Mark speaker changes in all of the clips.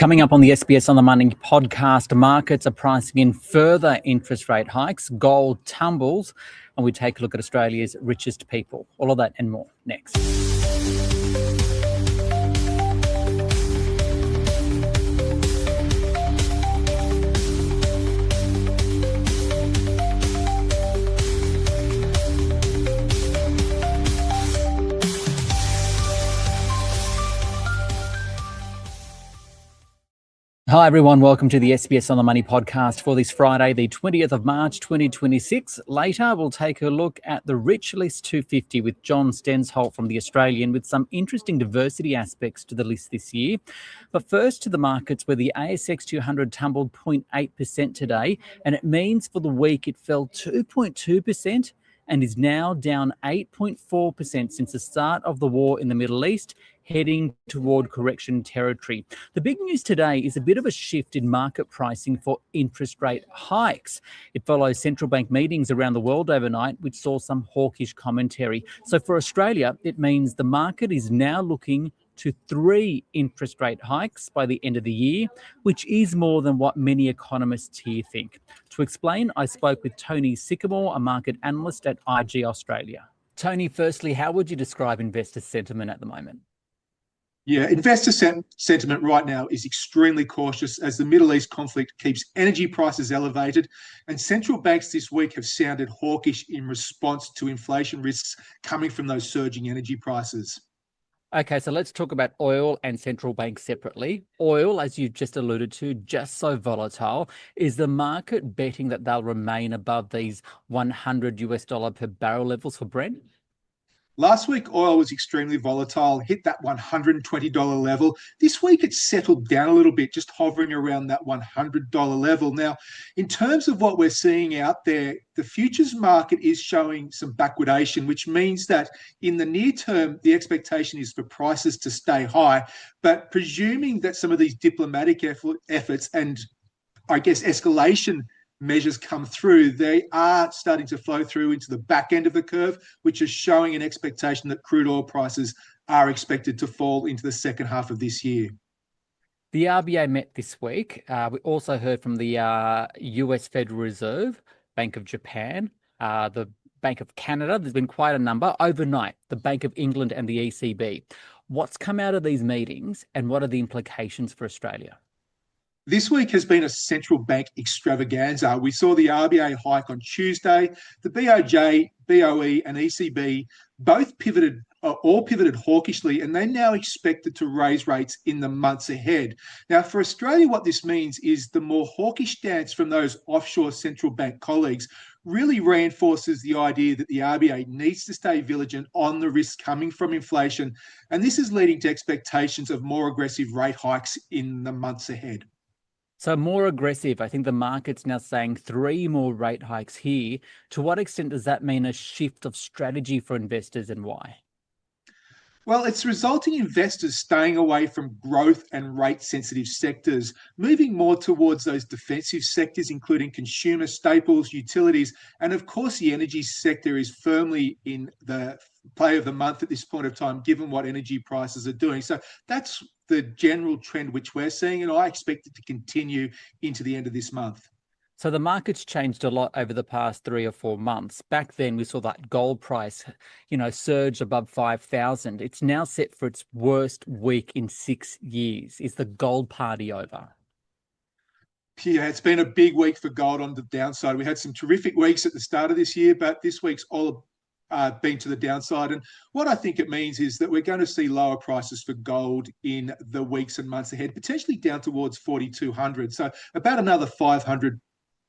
Speaker 1: Coming up on the SBS On The Money podcast, markets are pricing in further interest rate hikes, gold tumbles, and we take a look at Australia's richest people. All of that and more next. Hi everyone, welcome to the SBS On The Money podcast for this Friday, the 20th of March 2026. Later, we'll take a look at the Rich List 250 with John Stensholt from The Australian with some interesting diversity aspects to the list this year. But first to the markets where the ASX 200 tumbled 0.8% today, and it means for the week it fell 2.2% and is now down 8.4% since the start of the war in the Middle East, heading toward correction territory. The big news today is a bit of a shift in market pricing for interest rate hikes. It follows central bank meetings around the world overnight, which saw some hawkish commentary. So for Australia, it means the market is now looking to 3 interest rate hikes by the end of the year, which is more than what many economists here think. To explain, I spoke with Tony Sycamore, a market analyst at IG Austraila. Tony, firstly, how would you describe investor sentiment at the moment?
Speaker 2: Yeah, investor sentiment right now is extremely cautious as the Middle East conflict keeps energy prices elevated, and central banks this week have sounded hawkish in response to inflation risks coming from those surging energy prices.
Speaker 1: Okay, so let's talk about oil and central banks separately. Oil, as you've just alluded to, just so volatile. Is the market betting that they'll remain above these $100 per barrel levels for Brent?
Speaker 2: Last week, oil was extremely volatile, hit that $120 level. This week, it's settled down a little bit, just hovering around that $100 level. Now, in terms of what we're seeing out there, the futures market is showing some backwardation, which means that in the near term, the expectation is for prices to stay high. But presuming that some of these diplomatic efforts and, I guess, escalation measures come through, they are starting to flow through into the back end of the curve, which is showing an expectation that crude oil prices are expected to fall into the second half of this year.
Speaker 1: The RBA met this week. We also heard from the US Federal Reserve, Bank of Japan, the Bank of Canada. There's been quite a number. Overnight, the Bank of England and the ECB. What's come out of these meetings and what are the implications for Australia?
Speaker 2: This week has been a central bank extravaganza. We saw the RBA hike on Tuesday. The BOJ, BOE and ECB both pivoted hawkishly, and they're now expected to raise rates in the months ahead. Now, for Australia, what this means is the more hawkish stance from those offshore central bank colleagues really reinforces the idea that the RBA needs to stay vigilant on the risks coming from inflation, and this is leading to expectations of more aggressive rate hikes in the months ahead.
Speaker 1: So more aggressive. I think the market's now saying 3 more rate hikes here. To what extent does that mean a shift of strategy for investors and why?
Speaker 2: Well, it's resulting in investors staying away from growth and rate-sensitive sectors, moving more towards those defensive sectors, including consumer staples, utilities, and of course the energy sector is firmly in the play of the month at this point of time, given what energy prices are doing. So that's the general trend which we're seeing, and I expect it to continue into the end of this month.
Speaker 1: So the market's changed a lot over the past 3 or 4 months. Back then, we saw that gold price, surge above 5,000. It's now set for its worst week in 6 years. Is the gold party over?
Speaker 2: Yeah, it's been a big week for gold on the downside. We had some terrific weeks at the start of this year, but this week's all been to the downside. And what I think it means is that we're going to see lower prices for gold in the weeks and months ahead, potentially down towards 4,200. So about another $500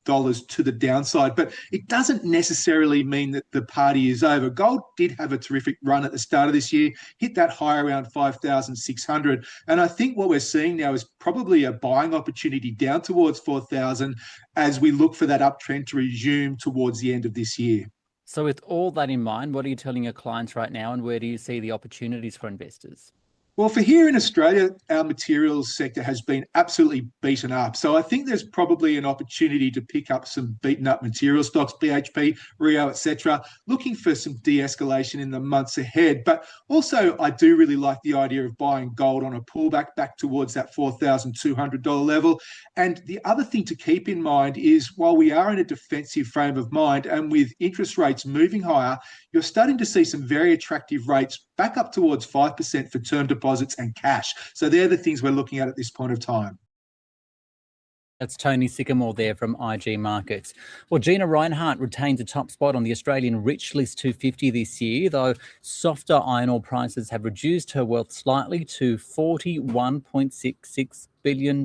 Speaker 2: to the downside, but it doesn't necessarily mean that the party is over. Gold did have a terrific run at the start of this year, hit that high around 5,600. And I think what we're seeing now is probably a buying opportunity down towards 4,000 as we look for that uptrend to resume towards the end of this year.
Speaker 1: So with all that in mind, what are you telling your clients right now and where do you see the opportunities for investors?
Speaker 2: Well, for here in Australia, our materials sector has been absolutely beaten up. So I think there's probably an opportunity to pick up some beaten up material stocks, BHP, Rio, etc., looking for some de-escalation in the months ahead. But also, I do really like the idea of buying gold on a pullback back towards that $4,200 level. And the other thing to keep in mind is while we are in a defensive frame of mind and with interest rates moving higher, you're starting to see some very attractive rates back up towards 5% for term deposits and cash. So they're the things we're looking at this point of time.
Speaker 1: That's Tony Sycamore there from IG Markets. Well, Gina Reinhart retains a top spot on the Australian Rich List 250 this year, though softer iron ore prices have reduced her wealth slightly to $41.66 billion.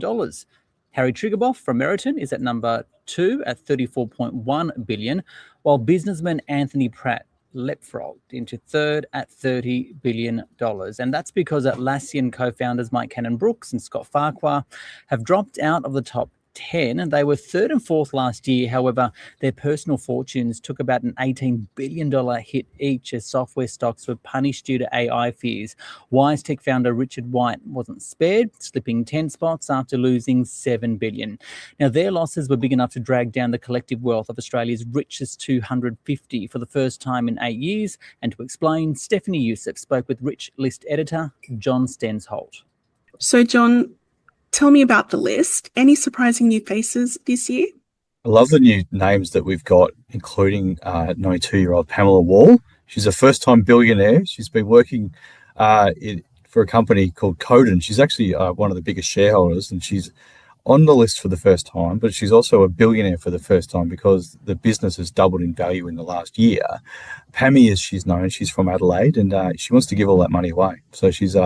Speaker 1: Harry Triguboff from Meriton is at number 2 at $34.1 billion, while businessman Anthony Pratt leapfrogged into third at $30 billion. And that's because Atlassian co-founders Mike Cannon-Brookes and Scott Farquhar have dropped out of the top 10, and they were third and fourth last year. However, their personal fortunes took about an $18 billion hit each as software stocks were punished due to AI fears. WiseTech founder Richard White wasn't spared, slipping 10 spots after losing $7 billion. Now, their losses were big enough to drag down the collective wealth of Australia's richest 250 for the first time in 8 years. And to explain, Stephanie Youssef spoke with Rich List editor John Stensholt.
Speaker 3: So, John, tell me about the list. Any surprising new faces this year?
Speaker 4: I love the new names that we've got, including 92-year-old Pamela Wall. She's a first-time billionaire. She's been working for a company called Codan. She's actually one of the biggest shareholders, and she's on the list for the first time, but she's also a billionaire for the first time because the business has doubled in value in the last year. Pammy, as she's known, she's from Adelaide, and she wants to give all that money away. So she's,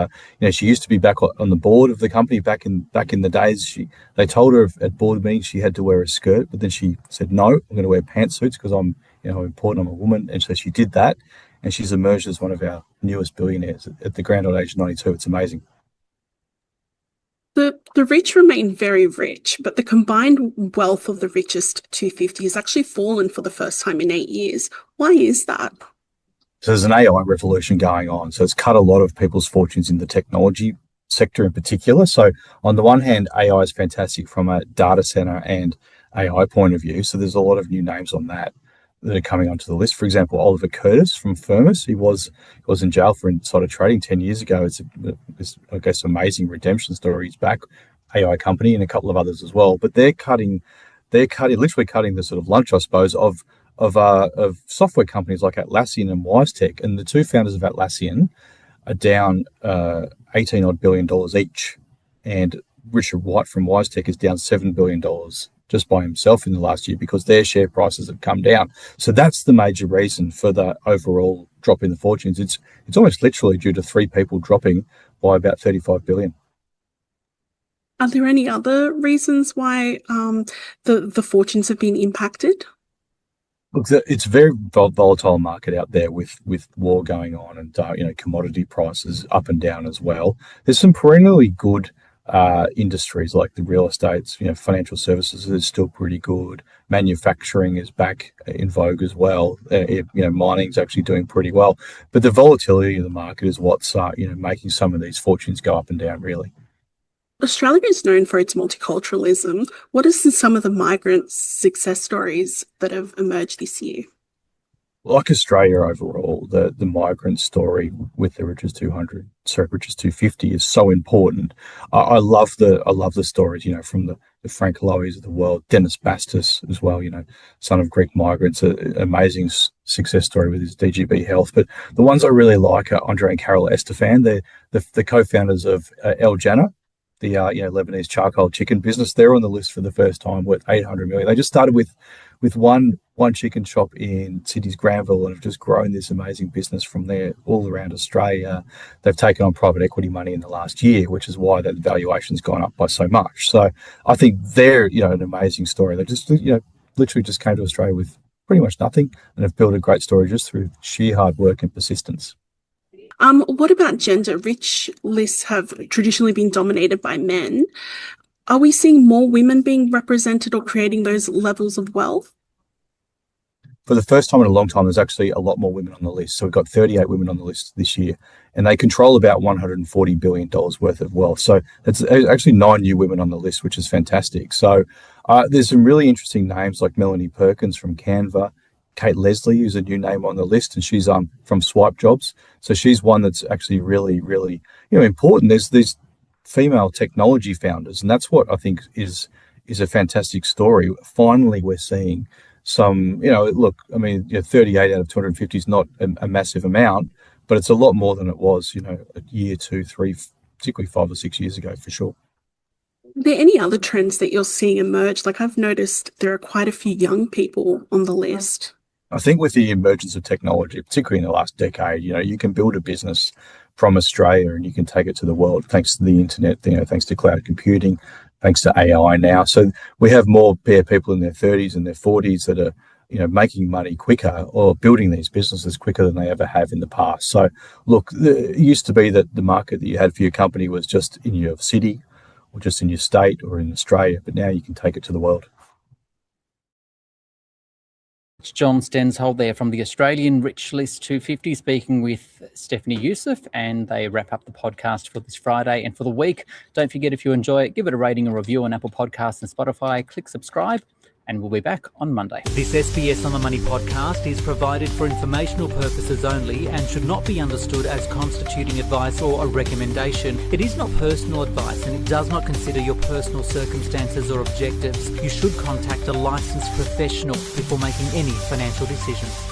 Speaker 4: she used to be back on the board of the company back in the days. They told her at board meetings she had to wear a skirt, but then she said, "No, I'm going to wear pantsuits because I'm important. I'm a woman," and so she did that, and she's emerged as one of our newest billionaires at the grand old age of 92. It's amazing.
Speaker 3: The rich remain very rich, but the combined wealth of the richest 250 has actually fallen for the first time in 8 years. Why is that?
Speaker 4: So there's an AI revolution going on. So it's cut a lot of people's fortunes in the technology sector in particular. So on the one hand, AI is fantastic from a data center and AI point of view. So there's a lot of new names on that are coming onto the list. For example, Oliver Curtis from Firmus. He was in jail for insider trading 10 years ago. It's I guess, amazing redemption story. He's back, AI company, and a couple of others as well. But they're literally cutting the sort of lunch, I suppose, of software companies like Atlassian and WiseTech. And the two founders of Atlassian are down $18 odd billion each, and Richard White from WiseTech is down $7 billion just by himself in the last year because their share prices have come down. So that's the major reason for the overall drop in the fortunes. It's almost literally due to three people dropping by about 35 billion.
Speaker 3: Are there any other reasons why the fortunes have been impacted?
Speaker 4: Look, it's a very volatile market out there with war going on and commodity prices up and down as well. There's some perennially good industries like the real estates, financial services is still pretty good. Manufacturing is back in vogue as well. Mining's actually doing pretty well. But the volatility of the market is what's making some of these fortunes go up and down, really.
Speaker 3: Australia is known for its multiculturalism. What are some of the migrant success stories that have emerged this year?
Speaker 4: Like Australia overall, the migrant story with the richest 250 is so important. I love the stories, from the Frank Loeys of the world, Dennis Bastos as well, son of Greek migrants, an amazing success story with his DGB Health. But the ones I really like are Andre and Carol Estefan. They're the co-founders of El Jannah, the Lebanese charcoal chicken business. They're on the list for the first time, worth 800 million. They just started with one chicken shop in Sydney's Granville and have just grown this amazing business from there all around Australia. They've taken on private equity money in the last year, which is why that valuation's gone up by so much. So I think they're an amazing story. They just literally just came to Australia with pretty much nothing and have built a great story just through sheer hard work and persistence.
Speaker 3: What about gender? Rich lists have traditionally been dominated by men. Are we seeing more women being represented or creating those levels of wealth?
Speaker 4: for the first time in a long time, there's actually a lot more women on the list. So we've got 38 women on the list this year, and they control about $140 billion worth of wealth. So that's actually 9 new women on the list, which is fantastic. So there's some really interesting names like Melanie Perkins from Canva, Kate Leslie, who's a new name on the list, and she's from Swipe Jobs. So she's one that's actually really, really important. There's these female technology founders, and that's what I think is a fantastic story. Finally, we're seeing some, look, I mean, 38 out of 250 is not a massive amount, but it's a lot more than it was, a year, 2, 3, particularly 5 or 6 years ago, for sure.
Speaker 3: Are there any other trends that you're seeing emerge? Like, I've noticed there are quite a few young people on the list.
Speaker 4: I think with the emergence of technology, particularly in the last decade, you can build a business from Australia and you can take it to the world thanks to the internet, thanks to cloud computing, thanks to AI now. So we have more people in their 30s and their 40s that are, making money quicker or building these businesses quicker than they ever have in the past. So look, it used to be that the market that you had for your company was just in your city or just in your state or in Australia, but now you can take it to the world.
Speaker 1: It's John Stensholt there from the Australian Rich List 250 speaking with Stephanie Youssef, and they wrap up the podcast for this Friday and for the week. Don't forget, if you enjoy it, give it a rating or review on Apple Podcasts and Spotify. Click subscribe, and we'll be back on Monday. This SBS on the Money podcast is provided for informational purposes only and should not be understood as constituting advice or a recommendation. It is not personal advice and it does not consider your personal circumstances or objectives. You should contact a licensed professional before making any financial decisions.